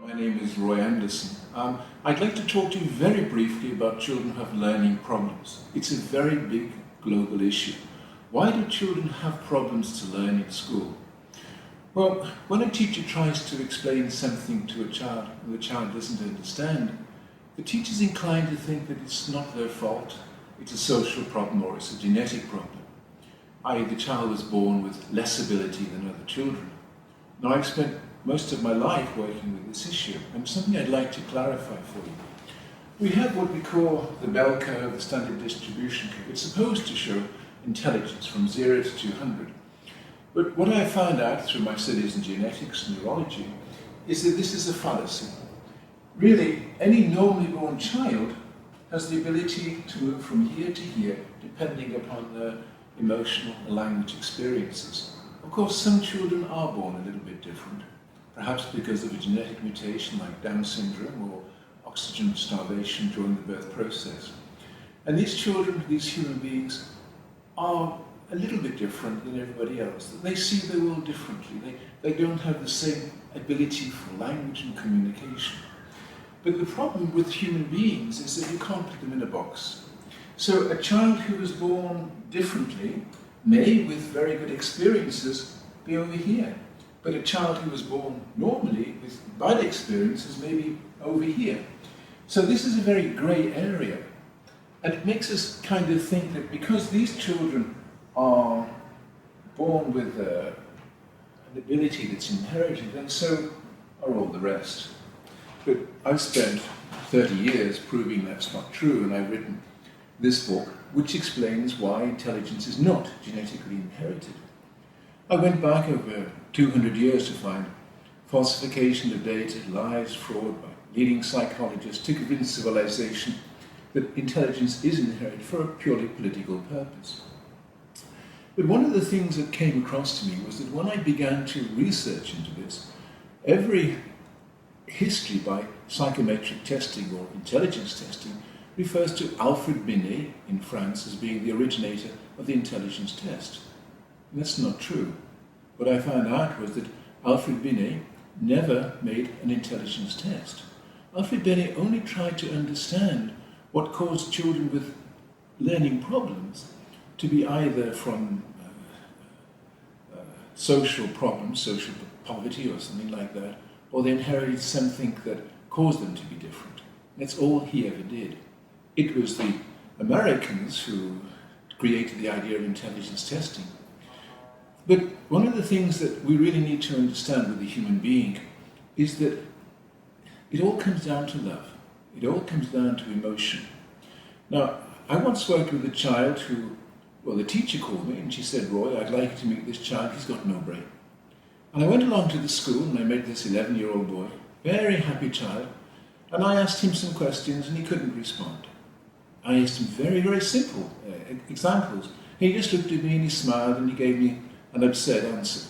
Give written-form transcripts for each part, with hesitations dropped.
My name is Roy Andersen. I'd like to talk to you very briefly about children who have learning problems. It's a very big global issue. Why do children have problems to learn in school? Well, when a teacher tries to explain something to a child and the child doesn't understand, the teacher's inclined to think that it's not their fault, it's a social problem or it's a genetic problem, i.e. the child was born with less ability than other children. Now, I've spent most of my life working with this issue, and something I'd like to clarify for you. We have what we call the bell curve, the standard distribution curve. It's supposed to show intelligence from 0 to 200. But what I found out through my studies in genetics and neurology is that this is a fallacy. Really, any normally born child has the ability to move from here to here, depending upon their emotional and language experiences. Of course, some children are born a little bit different, perhaps because of a genetic mutation like Down syndrome or oxygen starvation during the birth process. And these children, these human beings, are a little bit different than everybody else. They see the world differently. They don't have the same ability for language and communication. But the problem with human beings is that you can't put them in a box. So a child who was born differently may, with very good experiences, be over here. But a child who was born normally with bad experiences may be over here. So this is a very grey area. And it makes us kind of think that because these children are born with an ability that's inherited, and so are all the rest. But I've spent 30 years proving that's not true, and I've written this book, which explains why intelligence is not genetically inherited. I went back over 200 years to find falsification of data, lies, fraud by leading psychologists to convince civilization that intelligence is inherited for a purely political purpose. But one of the things that came across to me was that when I began to research into this, every history by psychometric testing or intelligence testing refers to Alfred Binet in France as being the originator of the intelligence test. And that's not true. What I found out was that Alfred Binet never made an intelligence test. Alfred Binet only tried to understand what caused children with learning problems to be either from social problems, social poverty or something like that, or they inherited something that caused them to be different. That's all he ever did. It was the Americans who created the idea of intelligence testing. But one of the things that we really need to understand with the human being is that it all comes down to love. It all comes down to emotion. Now, I once worked with a child who, well, the teacher called me and she said, "Roy, I'd like you to meet this child, he's got no brain." And I went along to the school and I met this 11-year-old boy, very happy child, and I asked him some questions and he couldn't respond. I asked him very, very simple examples. He just looked at me and he smiled and he gave me an absurd answer.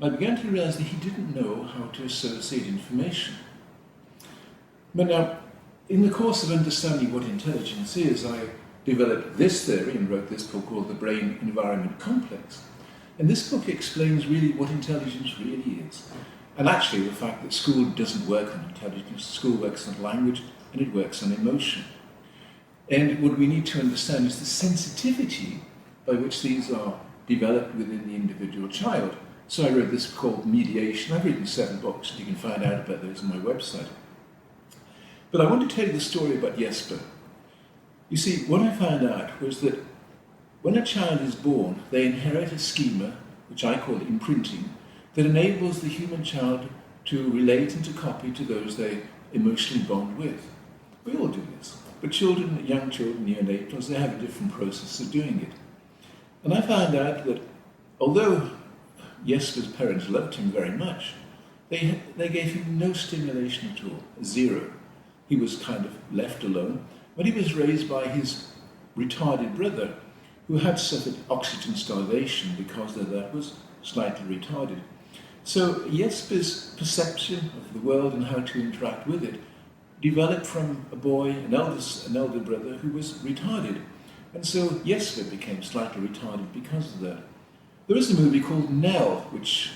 I began to realize that he didn't know how to associate information. But now, in the course of understanding what intelligence is, I developed this theory and wrote this book called The Brain-Environment Complex. And this book explains really what intelligence really is. And actually the fact that school doesn't work on intelligence, school works on language and it works on emotion. And what we need to understand is the sensitivity by which these are developed within the individual child. So I wrote this called Mediation. I've written 7 books, and you can find out about those on my website. But I want to tell you the story about Jesper. You see, what I found out was that when a child is born, they inherit a schema, which I call imprinting, that enables the human child to relate and to copy to those they emotionally bond with. We all do this. But children, young children, neonatals, they have a different process of doing it. And I found out that although Jesper's parents loved him very much, they gave him no stimulation at all, 0. He was kind of left alone, but he was raised by his retarded brother, who had suffered oxygen starvation because their dad was slightly retarded. So Jesper's perception of the world and how to interact with it developed from a boy, an elder brother, who was retarded. And so Jesper became slightly retarded because of that. There is a movie called Nell, which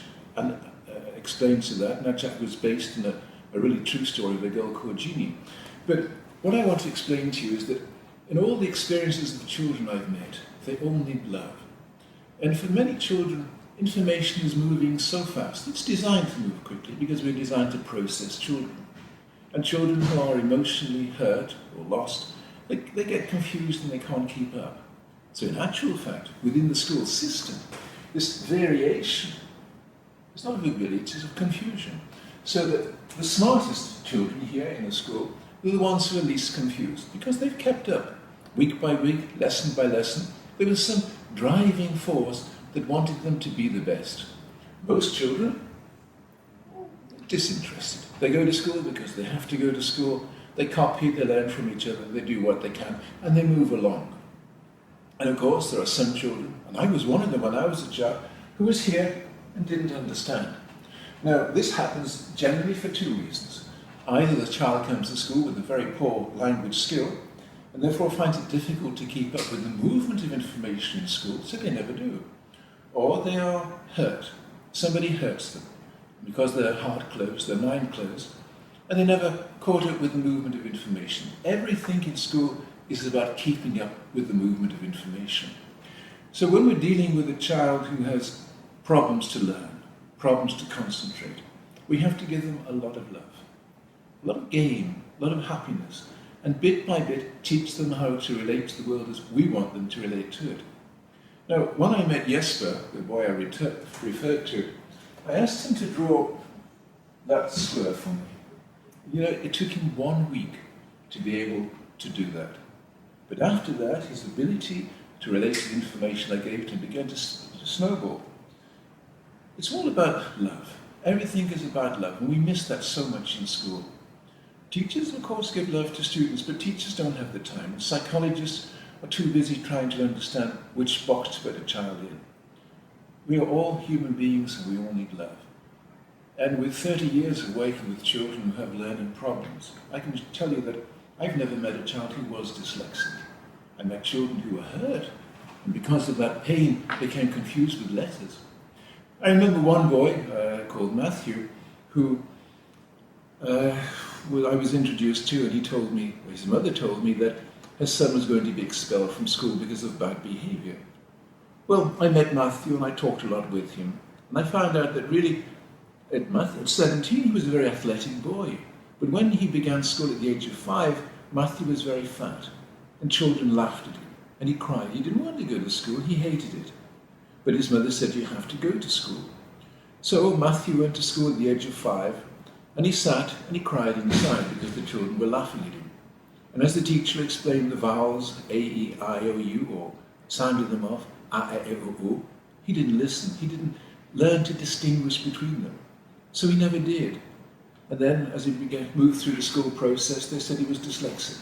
explains to that, and that was based on a a really true story of a girl called Jeannie. But what I want to explain to you is that in all the experiences of children I've met, they all need love. And for many children, information is moving so fast. It's designed to move quickly because we're designed to process children. And children who are emotionally hurt or lost, they get confused and they can't keep up. So in actual fact, within the school system, this variation is not of ability, it's of confusion. So that the smartest children here in the school are the ones who are least confused because they've kept up. Week by week, lesson by lesson, there was some driving force that wanted them to be the best. Most children, disinterested. They go to school because they have to go to school, they copy, they learn from each other, they do what they can, and they move along. And of course, there are some children, and I was one of them when I was a child, who was here and didn't understand. Now, this happens generally for two reasons. Either the child comes to school with a very poor language skill, and therefore finds it difficult to keep up with the movement of information in school, so they never do. Or they are hurt. Somebody hurts them, because their heart closed, their mind closed, and they never caught up with the movement of information. Everything in school is about keeping up with the movement of information. So when we're dealing with a child who has problems to learn, problems to concentrate, we have to give them a lot of love, a lot of game, a lot of happiness, and bit by bit teach them how to relate to the world as we want them to relate to it. Now, when I met Jesper, the boy I referred to, I asked him to draw that square for me. You know, it took him 1 week to be able to do that. But after that, his ability to relate to the information I gave to him began to snowball. It's all about love. Everything is about love, and we miss that so much in school. Teachers, of course, give love to students, but teachers don't have the time. And psychologists are too busy trying to understand which box to put a child in. We are all human beings and we all need love. And with 30 years of working with children who have learning problems, I can tell you that I've never met a child who was dyslexic. I met children who were hurt, and because of that pain, became confused with letters. I remember one boy called Matthew, who I was introduced to, and he told me, or his mother told me, that his son was going to be expelled from school because of bad behavior. Well, I met Matthew and I talked a lot with him, and I found out that really, at 17, he was a very athletic boy. But when he began school at the age of 5, Matthew was very fat, and children laughed at him, and he cried. He didn't want to go to school, he hated it. But his mother said, you have to go to school. So Matthew went to school at the age of 5, and he sat and he cried inside because the children were laughing at him. And as the teacher explained the vowels, A, E, I, O, U, or sounded them off, A, I, O, O, he didn't listen. He didn't learn to distinguish between them. So he never did. And then as he moved through the school process, they said he was dyslexic.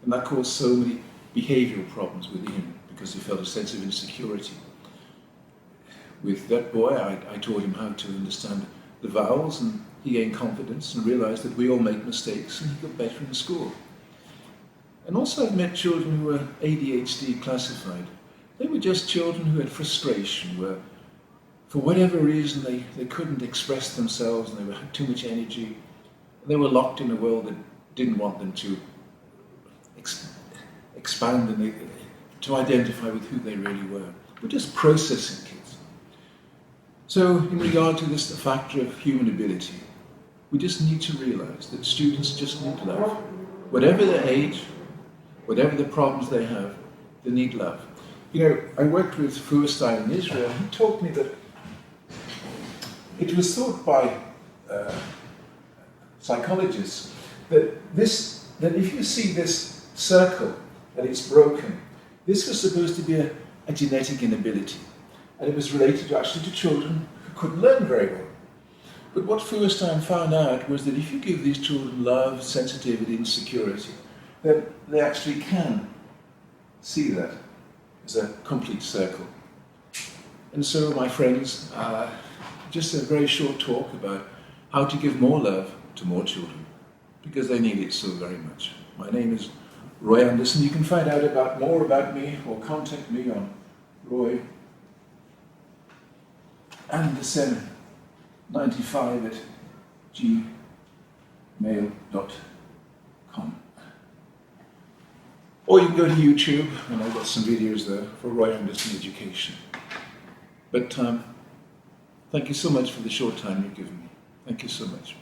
And that caused so many behavioral problems with him because he felt a sense of insecurity. With that boy, I taught him how to understand the vowels, and he gained confidence and realized that we all make mistakes, and he got better in school. And also I've met children who were ADHD classified. They were just children who had frustration, where for whatever reason they couldn't express themselves and they had too much energy. They were locked in a world that didn't want them to expand and to identify with who they really were. We're just processing kids. So in regard to this, the factor of human ability, we just need to realize that students just need love. Whatever their age, whatever the problems they have, they need love. You know, I worked with Feuerstein in Israel, and he told me that it was thought by psychologists that if you see this circle, that it's broken, this was supposed to be a genetic inability. And it was related actually to children who couldn't learn very well. But what Feuerstein found out was that if you give these children love, sensitivity, and security, then they actually can see that as a complete circle. And so, my friends, just a very short talk about how to give more love to more children, because they need it so very much. My name is Roy Andersen. You can find out more about me or contact me on Roy Andersen 95 at mail.com. Or you can go to YouTube, and I've got some videos there for Roy Andersen Education. But thank you so much for the short time you've given me. Thank you so much.